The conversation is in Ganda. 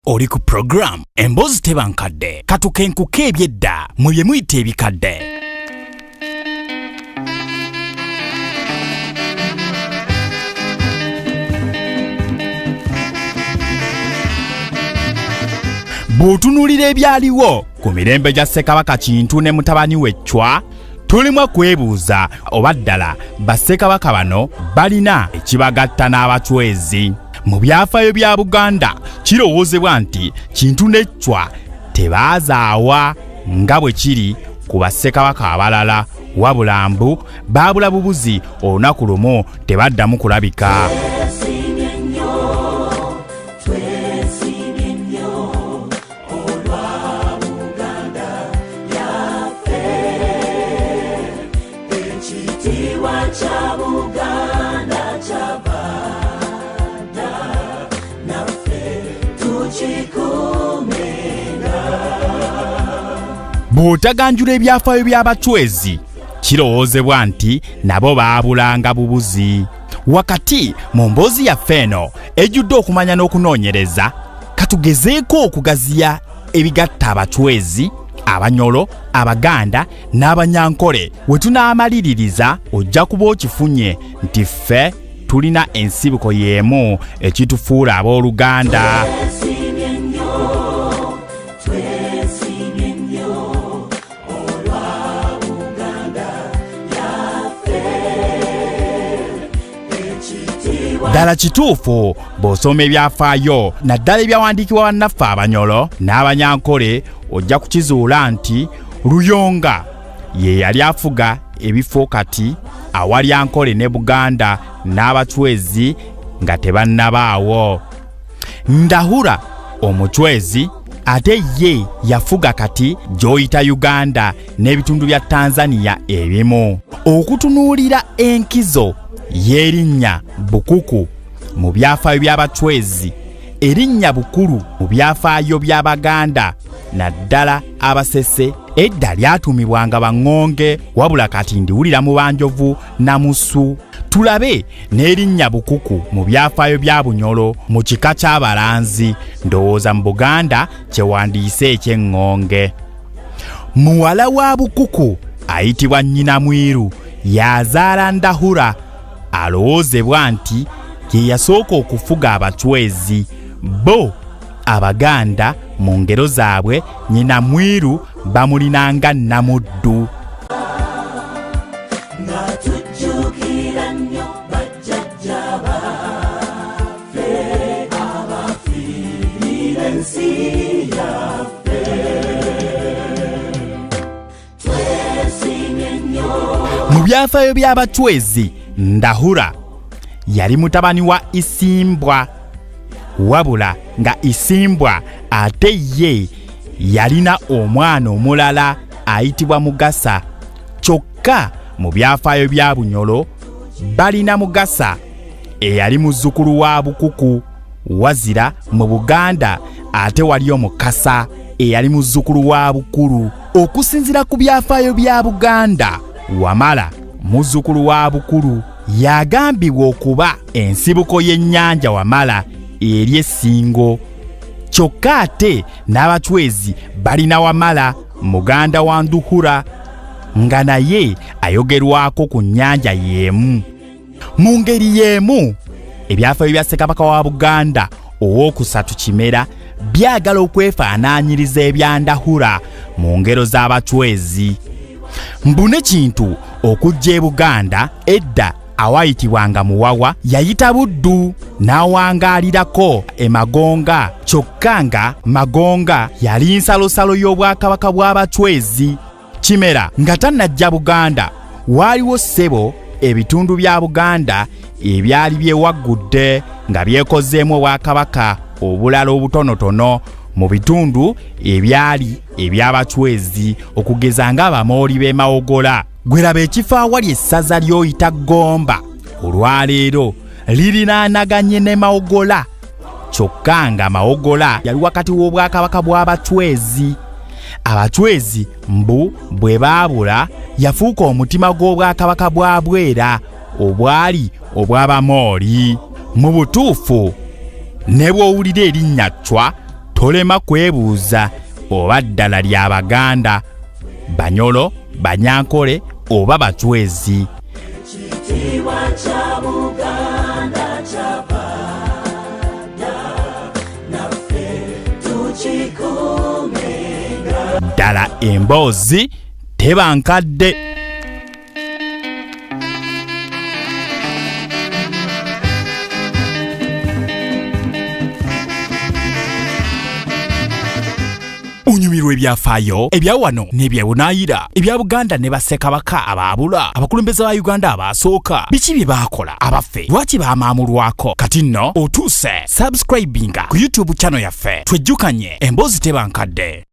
Oli ku program emboozi tebankadde katukenkuka ebyedda mu bye muyita ebikadde. Bw'otunuulira ebyaliwo ku mirembe gya Ssekabaka Kintu ne mutabani we Chwa, tulimu kwebuuza oba ddala bassekabaka bano balina ekibagatta n'abachwezi. Mu byafaayo bya Buganda kirowoozebwa nti Kintu ne Chwa tebaazaawa nga bwe kiri ku bassekabaka abalala, wabula mbu baabula bubuzi olunaku lumu tebaddamu kulabika. Bw'otaganjula ebyafaayo by'abachwezi kirowoozebwa nti nabo baabulanga bubuzi. Wakati mu mboozi yaffe eno ejjudde okumanya n'okunoonyereza, katugezeeko okugaziya ebigatta abachwezi, Abanyolo, Abaganda n'Abanyankole. We tunaamaliririza ojja kuba okifunye nti ffe tulina ensibuko y'emu ekitufuula abooluganda. Ddala kituufu bw'osoma ebyafaayo naddala ebyawandiikibwa bannaffe Abanyolo n'Abanyankole, ojja kukizuula nti Ruyonga ye yali afuga ebifo kati awali Ankole ne Buganda n'abachwezi nga tebannabaawo. Ndahura omuchwezi ate ye yafuga kati gy'oyita Uganda n'ebitundu bya Tanzania ebimu. Okutunuulira enkizo y'erinnya Bukuku mu byafaayo by'abachwezi, erinnya Bukulu mu byafaayo by'Abaganda naddala Abasese, edda lyatumibwanga Baŋŋonge wabula kati ndiwulira mu Banjovu na Musu. Tulabe n'erinnya Bukuku mu byafaayo bya Bunyolo mu kika ky'Abalanzi, ndowooza mu Buganda kyewandiise eky'Eŋŋonge. Muwala wa Bukuku ayitibwa Nnyina Mwiru, yazaala Ndahura, alowoozebwa nti ye yasooka okufuga abachwezi. Bo Abaganda mu ngero zaabwe Nnyina Mwiru bamulinanga Namuddu. Mu byafaayo by'abachwezi, Ndahura yali mutabani wa Isimbwa, wabula nga Isimbwa ate ye yalina omwana omulala ayitibwa Mugasa. Kyokka mu byafaayo bya Bunyolo balina Mugasa eyali muzzukulu wa Bukuku, wazira mu Buganda ate waliyo Mukasa eyali muzzukulu wa Bukulu. Okusinziira ku byafaayo bya Buganda, Wamala muzzukulu wa Bukulu yagambibwa okuba ensibuko y'ennyanja Wamala eri Essingo. Kyokka ate n'abachwezi balina Wamala muganda wa Nduhura nga naye ayogerwako ku nnyanja y'emu. Mu ngeri y'emu ebyafaayo bya Ssekabaka wa Buganda owookusatu Kimera byagala okwefaanaanyiriza ebya Ndahura mu ngero z'abachwezi. Mbune Kintu okujja e Buganda edda awayitibwanga Muwawa yayita Buddu n'awangaalirako e Magonga, kyokka nga Magonga yali nsalosalo y'obwakabaka bw'abachwezi. Kimera nga tannajja Buganda, waaliwo ssebo ebitundu bya Buganda ebyali byewaggudde nga byekozeemu obwakabaka obulala obutonotono mu bitundu ebyali eby'abachwezi, okugeza nga Abamooli b'e Mawogola. Gweraba ekifo awali essaza ly'oyita Gomba olwaleero lirinaanaganye ne Mawogola, kyokka nga Mawogola yali wakati w'obwakabaka bw'abachwezi. Abachwezi mbu bwe baabula yafuuka omutima gw'obwakabaka bwa Bwera obwali obw'Abamooli. Mu butuufu ne bw'owulira erinnya Chwa tolema kwebuuza oba ddala ly'Abaganda, Banyolo, Banyankole oba Bachwezi. Ddala emboozi teba nkadde. Unyumirwa ebyafaayo ebya wano n'ebyabunaayira ebya Buganda ne Bassekabaka abaabula abakulembeze ba Uganda abasooka. Biki bye baakola abaffe, lwaki baamaamulwako? Kati nno otuuse subscribinga ku YouTube channel yaffe. Twejjukanye emboozi teba nkadde.